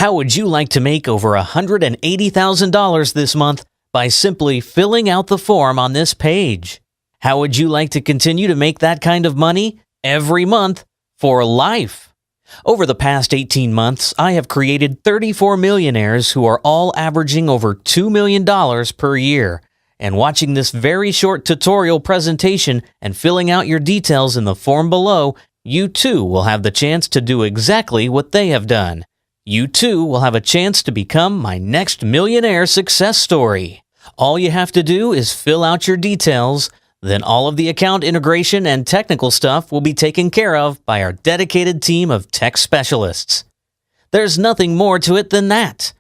How would you like to make over $180,000 this month by simply filling out the form on this page? How would you like to continue to make that kind of money every month for life? Over the past 18 months, I have created 34 millionaires who are all averaging over $2 million per year. And watching this very short tutorial presentation and filling out your details in the form below, you too will have the chance to do exactly what they have done. You too will have a chance to become my next millionaire success story. All you have to do is fill out your details, then all of the account integration and technical stuff will be taken care of by our dedicated team of tech specialists. There's nothing more to it than that.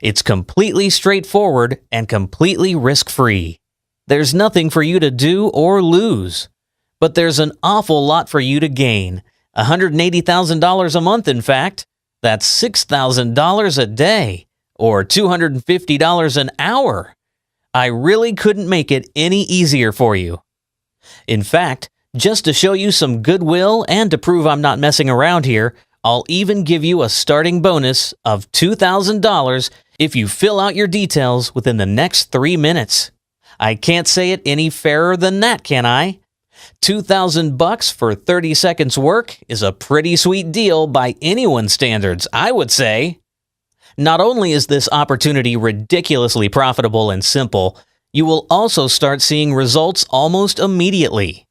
It's completely straightforward and completely risk-free. There's nothing for you to do or lose. But there's an awful lot for you to gain. $180,000 a month, in fact. That's $6,000 a day, or $250 an hour. I really couldn't make it any easier for you. In fact, just to show you some goodwill and to prove I'm not messing around here, I'll even give you a starting bonus of $2,000 if you fill out your details within the next 3 minutes. I can't say it any fairer than that, can I? $2,000 for 30 seconds work is a pretty sweet deal by anyone's standards, I would say. Not only is this opportunity ridiculously profitable and simple, you will also start seeing results almost immediately.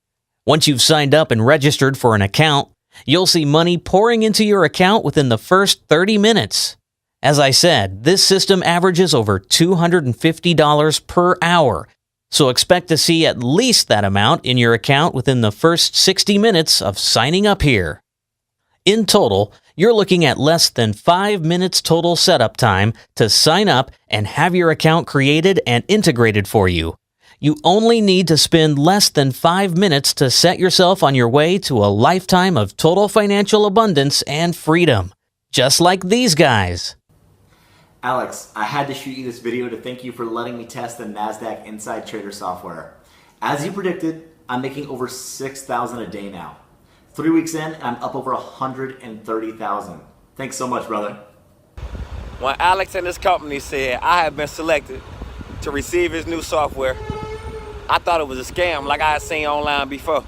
Once you've signed up and registered for an account, you'll see money pouring into your account within the first 30 minutes. As I said, this system averages over $250 per hour, so expect to see at least that amount in your account within the first 60 minutes of signing up here. In total, you're looking at less than 5 minutes total setup time to sign up and have your account created and integrated for you. You only need to spend less than 5 minutes to set yourself on your way to a lifetime of total financial abundance and freedom, just like these guys. Alex, I had to shoot you this video to thank you for letting me test the NASDAQ Inside Trader software. As you predicted, I'm making over $6,000 a day now. 3 weeks in, I'm up over $130,000. Thanks so much, brother. When Alex and his company said I had been selected to receive his new software, I thought it was a scam like I had seen online before.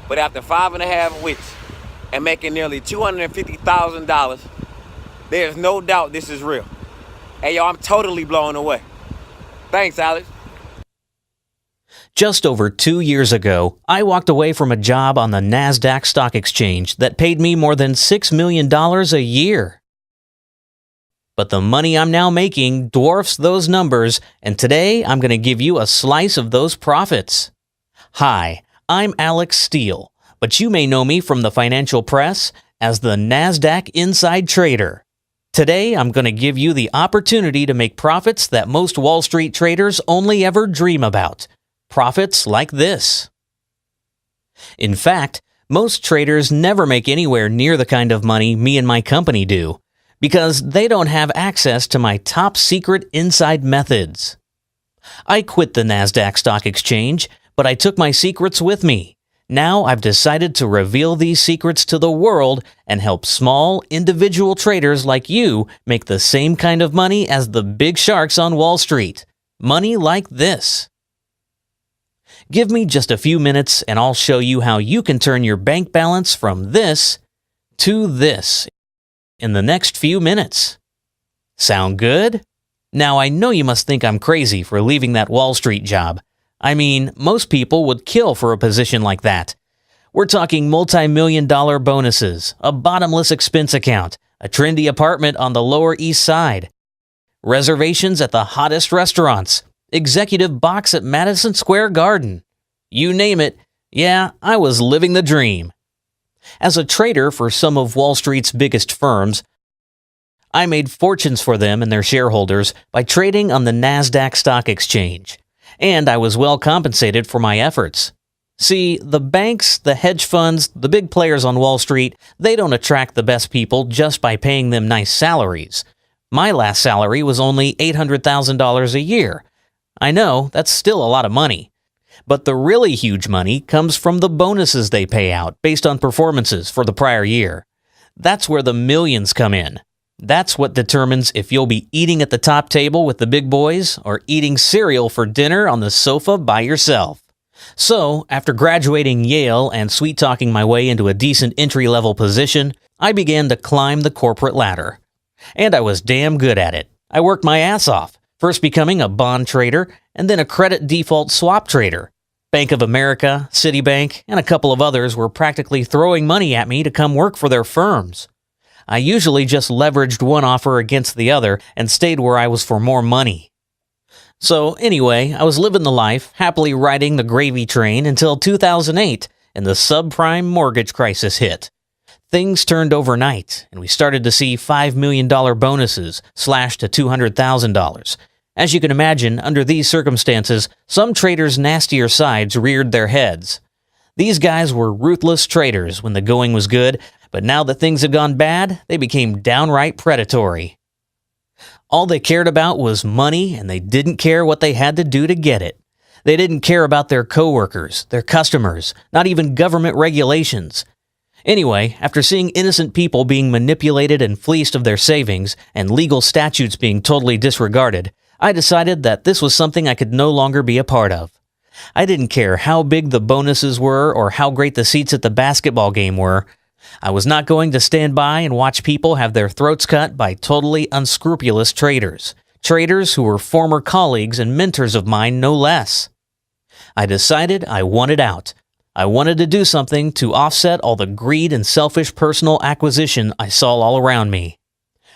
But after 5.5 weeks and making nearly $250,000, there's no doubt this is real. Hey, yo, I'm totally blown away. Thanks, Alex. Just over 2 years ago, I walked away from a job on the NASDAQ Stock Exchange that paid me more than $6 million a year. But the money I'm now making dwarfs those numbers, and today I'm going to give you a slice of those profits. Hi, I'm Alex Steele, but you may know me from the financial press as the NASDAQ Inside Trader. Today, I'm going to give you the opportunity to make profits that most Wall Street traders only ever dream about. Profits like this. In fact, most traders never make anywhere near the kind of money me and my company do, because they don't have access to my top secret inside methods. I quit the NASDAQ Stock Exchange, but I took my secrets with me. Now I've decided to reveal these secrets to the world and help small, individual traders like you make the same kind of money as the big sharks on Wall Street. Money like this. Give me just a few minutes and I'll show you how you can turn your bank balance from this to this in the next few minutes. Sound good? Now I know you must think I'm crazy for leaving that Wall Street job. I mean, most people would kill for a position like that. We're talking multi-million-dollar bonuses, a bottomless expense account, a trendy apartment on the Lower East Side, reservations at the hottest restaurants, executive box at Madison Square Garden. You name it, yeah, I was living the dream. As a trader for some of Wall Street's biggest firms, I made fortunes for them and their shareholders by trading on the NASDAQ Stock Exchange. And I was well compensated for my efforts. See, the banks, the hedge funds, the big players on Wall Street, they don't attract the best people just by paying them nice salaries. My last salary was only $800,000 a year. I know, that's still a lot of money. But the really huge money comes from the bonuses they pay out based on performances for the prior year. That's where the millions come in. That's what determines if you'll be eating at the top table with the big boys or eating cereal for dinner on the sofa by yourself. So, after graduating Yale and sweet-talking my way into a decent entry-level position, I began to climb the corporate ladder. And I was damn good at it. I worked my ass off, first becoming a bond trader and then a credit default swap trader. Bank of America, Citibank, and a couple of others were practically throwing money at me to come work for their firms. I usually just leveraged one offer against the other and stayed where I was for more money. So anyway, I was living the life, happily riding the gravy train until 2008, and the subprime mortgage crisis hit. Things turned overnight, and we started to see $5 million bonuses slashed to $200,000. As you can imagine, under these circumstances, some traders' nastier sides reared their heads. These guys were ruthless traders when the going was good, but now that things had gone bad, they became downright predatory. All they cared about was money, and they didn't care what they had to do to get it. They didn't care about their coworkers, their customers, not even government regulations. Anyway, after seeing innocent people being manipulated and fleeced of their savings, and legal statutes being totally disregarded, I decided that this was something I could no longer be a part of. I didn't care how big the bonuses were or how great the seats at the basketball game were. I was not going to stand by and watch people have their throats cut by totally unscrupulous traders. Traders who were former colleagues and mentors of mine, no less. I decided I wanted out. I wanted to do something to offset all the greed and selfish personal acquisition I saw all around me.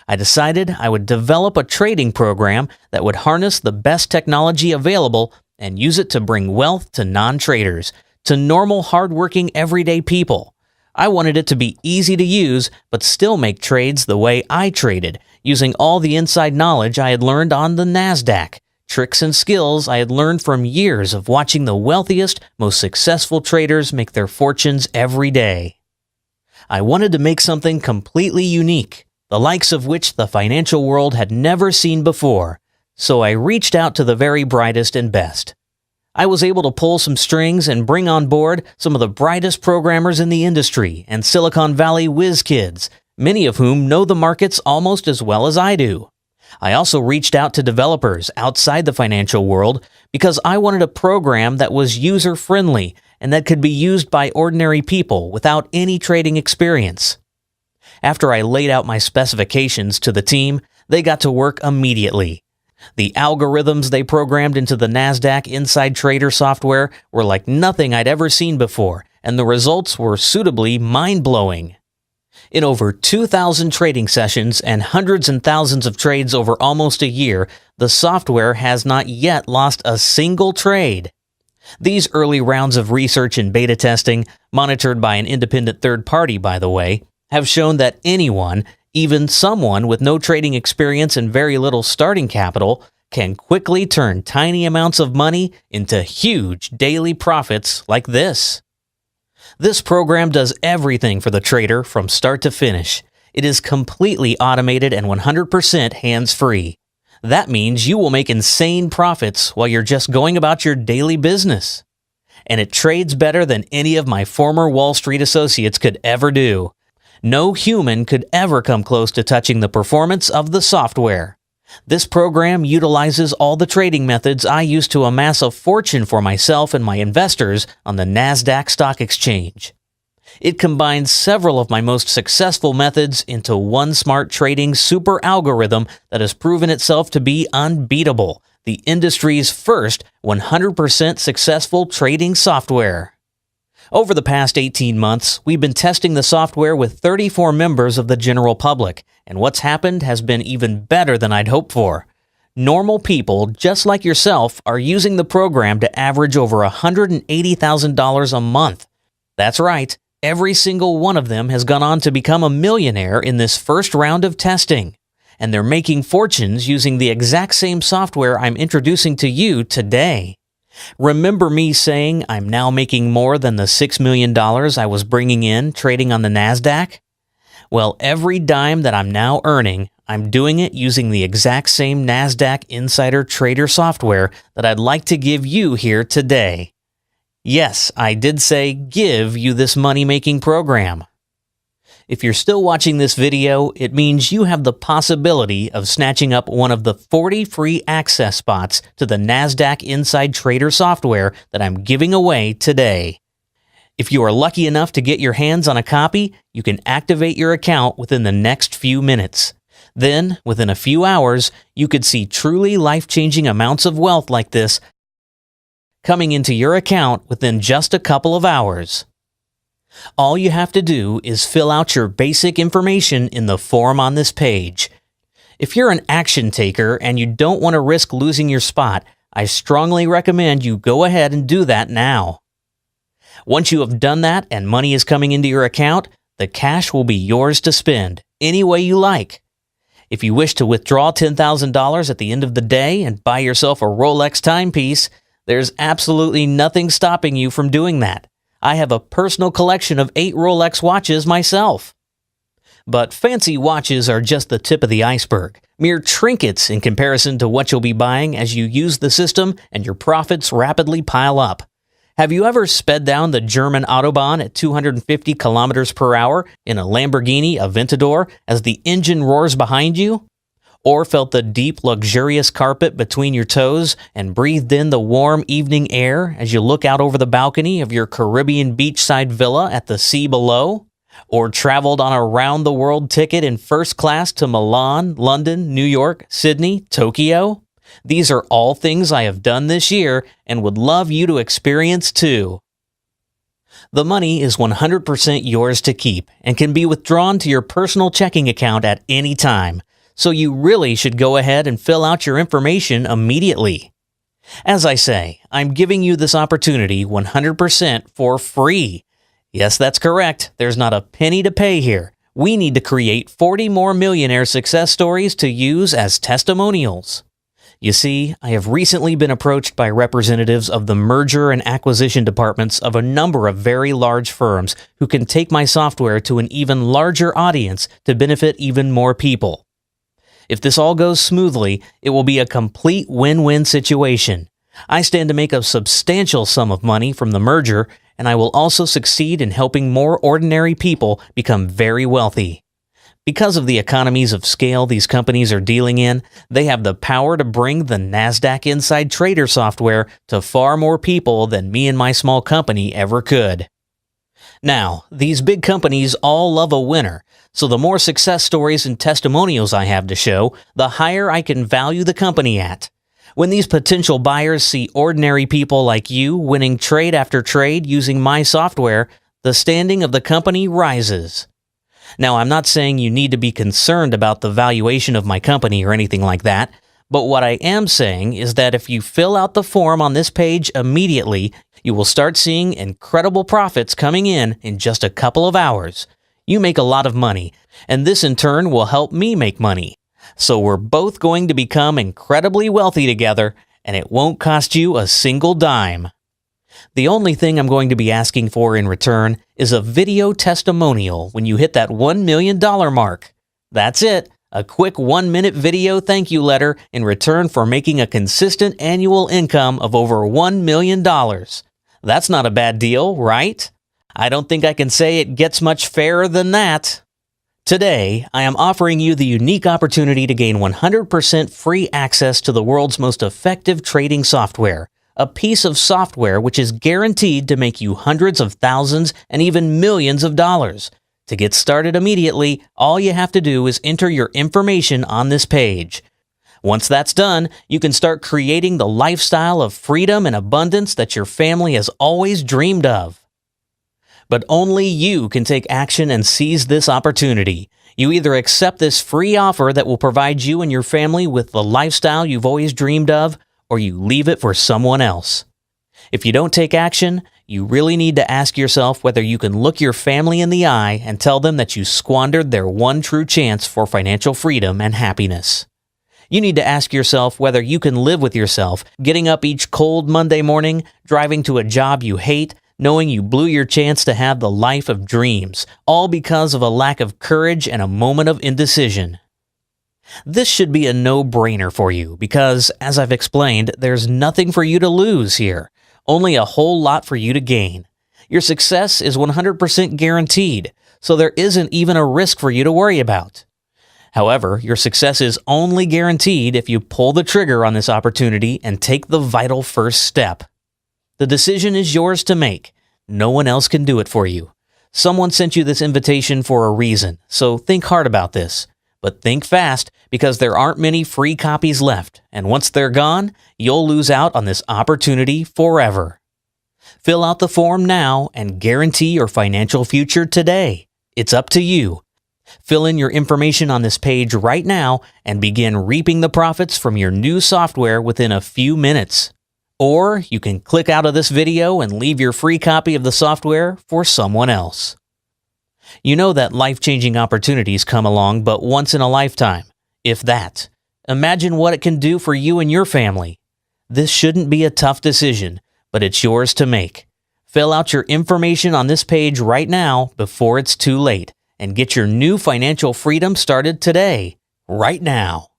I decided I would develop a trading program that would harness the best technology available and use it to bring wealth to non-traders, to normal, hardworking, everyday people. I wanted it to be easy to use, but still make trades the way I traded, using all the inside knowledge I had learned on the NASDAQ, tricks and skills I had learned from years of watching the wealthiest, most successful traders make their fortunes every day. I wanted to make something completely unique, the likes of which the financial world had never seen before, so I reached out to the very brightest and best. I was able to pull some strings and bring on board some of the brightest programmers in the industry and Silicon Valley whiz kids, many of whom know the markets almost as well as I do. I also reached out to developers outside the financial world because I wanted a program that was user-friendly and that could be used by ordinary people without any trading experience. After I laid out my specifications to the team, they got to work immediately. The algorithms they programmed into the NASDAQ Inside Trader software were like nothing I'd ever seen before, and the results were suitably mind-blowing. In over 2,000 trading sessions and hundreds and thousands of trades over almost a year, the software has not yet lost a single trade. These early rounds of research and beta testing, monitored by an independent third party, by the way, have shown that anyone, even someone with no trading experience and very little starting capital, can quickly turn tiny amounts of money into huge daily profits like this. This program does everything for the trader from start to finish. It is completely automated and 100% hands-free. That means you will make insane profits while you're just going about your daily business. And it trades better than any of my former Wall Street associates could ever do. No human could ever come close to touching the performance of the software. This program utilizes all the trading methods I used to amass a fortune for myself and my investors on the NASDAQ Stock Exchange. It combines several of my most successful methods into one smart trading super algorithm that has proven itself to be unbeatable, the industry's first 100% successful trading software. Over the past 18 months, we've been testing the software with 34 members of the general public, and what's happened has been even better than I'd hoped for. Normal people, just like yourself, are using the program to average over $180,000 a month. That's right, every single one of them has gone on to become a millionaire in this first round of testing, and they're making fortunes using the exact same software I'm introducing to you today. Remember me saying I'm now making more than the $6 million I was bringing in trading on the NASDAQ? Well, every dime that I'm now earning, I'm doing it using the exact same NASDAQ Insider Trader software that I'd like to give you here today. Yes, I did say give you this money-making program. If you're still watching this video, it means you have the possibility of snatching up one of the 40 free access spots to the NASDAQ Inside Trader software that I'm giving away today. If you are lucky enough to get your hands on a copy, you can activate your account within the next few minutes. Then, within a few hours, you could see truly life-changing amounts of wealth like this coming into your account within just a couple of hours. All you have to do is fill out your basic information in the form on this page. If you're an action taker and you don't want to risk losing your spot, I strongly recommend you go ahead and do that now. Once you have done that and money is coming into your account, the cash will be yours to spend any way you like. If you wish to withdraw $10,000 at the end of the day and buy yourself a Rolex timepiece, there's absolutely nothing stopping you from doing that. I have a personal collection of 8 Rolex watches myself. But fancy watches are just the tip of the iceberg, mere trinkets in comparison to what you'll be buying as you use the system and your profits rapidly pile up. Have you ever sped down the German Autobahn at 250 kilometers per hour in a Lamborghini Aventador as the engine roars behind you? Or felt the deep, luxurious carpet between your toes and breathed in the warm evening air as you look out over the balcony of your Caribbean beachside villa at the sea below? Or traveled on a round-the-world ticket in first class to Milan, London, New York, Sydney, Tokyo? These are all things I have done this year and would love you to experience too. The money is 100% yours to keep and can be withdrawn to your personal checking account at any time. So you really should go ahead and fill out your information immediately. As I say, I'm giving you this opportunity 100% for free. Yes, that's correct. There's not a penny to pay here. We need to create 40 more millionaire success stories to use as testimonials. You see, I have recently been approached by representatives of the merger and acquisition departments of a number of very large firms who can take my software to an even larger audience to benefit even more people. If this all goes smoothly, it will be a complete win-win situation. I stand to make a substantial sum of money from the merger, and I will also succeed in helping more ordinary people become very wealthy. Because of the economies of scale these companies are dealing in, they have the power to bring the NASDAQ Inside Trader software to far more people than me and my small company ever could. Now, these big companies all love a winner, so the more success stories and testimonials I have to show, the higher I can value the company at. When these potential buyers see ordinary people like you winning trade after trade using my software, the standing of the company rises. Now, I'm not saying you need to be concerned about the valuation of my company or anything like that, but what I am saying is that if you fill out the form on this page immediately, you will start seeing incredible profits coming in just a couple of hours. You make a lot of money, and this in turn will help me make money. So we're both going to become incredibly wealthy together, and it won't cost you a single dime. The only thing I'm going to be asking for in return is a video testimonial when you hit that $1 million mark. That's it, a quick 1-minute video thank you letter in return for making a consistent annual income of over $1 million. That's not a bad deal, right? I don't think I can say it gets much fairer than that. Today, I am offering you the unique opportunity to gain 100% free access to the world's most effective trading software, a piece of software which is guaranteed to make you hundreds of thousands and even millions of dollars. To get started immediately, all you have to do is enter your information on this page. Once that's done, you can start creating the lifestyle of freedom and abundance that your family has always dreamed of. But only you can take action and seize this opportunity. You either accept this free offer that will provide you and your family with the lifestyle you've always dreamed of, or you leave it for someone else. If you don't take action, you really need to ask yourself whether you can look your family in the eye and tell them that you squandered their one true chance for financial freedom and happiness. You need to ask yourself whether you can live with yourself, getting up each cold Monday morning, driving to a job you hate, knowing you blew your chance to have the life of dreams, all because of a lack of courage and a moment of indecision. This should be a no-brainer for you because, as I've explained, there's nothing for you to lose here, only a whole lot for you to gain. Your success is 100% guaranteed, so there isn't even a risk for you to worry about. However, your success is only guaranteed if you pull the trigger on this opportunity and take the vital first step. The decision is yours to make. No one else can do it for you. Someone sent you this invitation for a reason, so think hard about this. But think fast, because there aren't many free copies left, and once they're gone, you'll lose out on this opportunity forever. Fill out the form now and guarantee your financial future today. It's up to you. Fill in your information on this page right now and begin reaping the profits from your new software within a few minutes. Or you can click out of this video and leave your free copy of the software for someone else. You know that life-changing opportunities come along but once in a lifetime, if that. Imagine what it can do for you and your family. This shouldn't be a tough decision, but it's yours to make. Fill out your information on this page right now before it's too late and get your new financial freedom started today, right now.